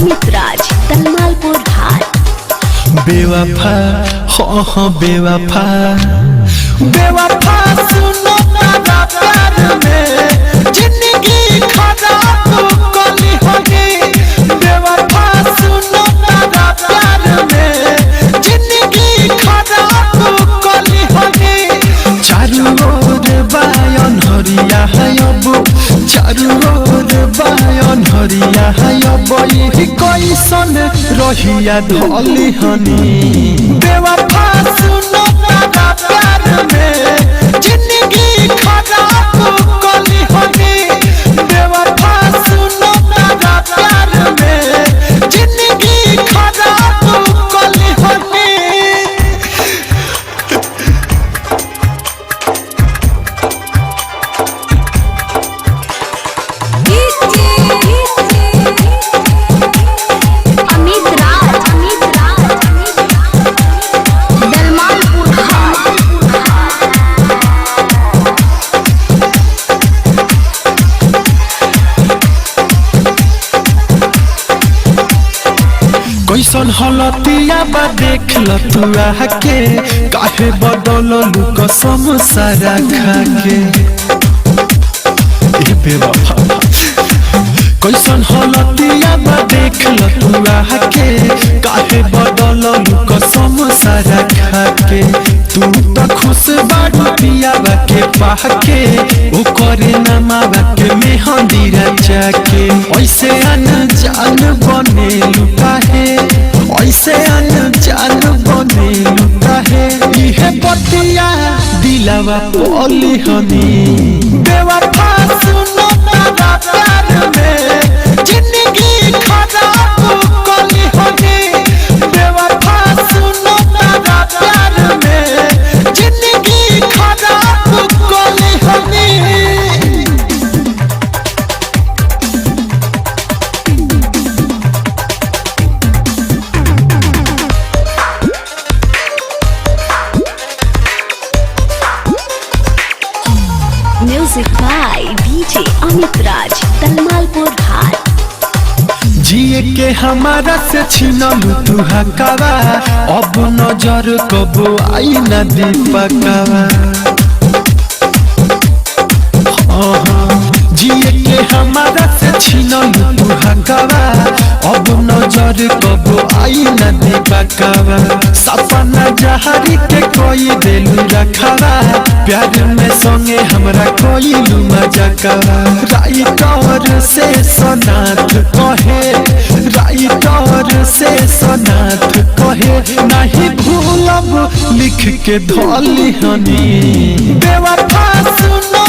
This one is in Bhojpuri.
अमित राज तलमालपुर घाट। बेवफा हो बेवफा बेवफा सुनो तारा प्यार में जिंदगी खराब कली होगी। बेवफा सुनो तारा प्यार में जिंदगी खराब कली होगी। चारों ओर बायन हरिया है अब, चारों ओर बायन हरिया है अब, यही कैसन रहिया धली हनी। बेवफा सुनो तारा प्यार में जिंदगी खराब कली होगी। बेवफा सुनो तारा प्यार में जिंदगी खराब कली होगी। कैसन हलतिया बा देख ल तू आके, काहे बदल कसम सारा खाके। ए बेवफा कैसन हलतिया बा देख ल तू आके, काहे बदल कसम सारा खाके। तू तो खुश बाड़ू पियावा के पाके, ओ करे नमावा के मेहंदी रचा के। ऐसे अनजान बने लुकाहे, ऐसे अनजान बने लुकाहे, इहे बतिया दिलावा पली हनी। बेवफा सुनो तारा प्यार में जिंदगी खराब कली होगी। बेवफा सुनो तारा प्यार में जिंदगी खराब कली होगी। म्यूजिक बाय डीजे अमित राज तलमालपुर घाट। जिए के हमारा से छीनलू तू हकावा, अब नजर कबो आई न दीपकावा। जिए के हमारा से छीनलू तू हकावा, अब नजर कबो आई न दीपकावा। सपना जहरी के कोई दिलू रखावा, प्यार में संगे हमरा कोई लू मजाकावा। राइटर से सनाथ कहे, राइटर से सनाथ कहे, नहीं भूलब लिख के धली हनी। बेवफा सुनो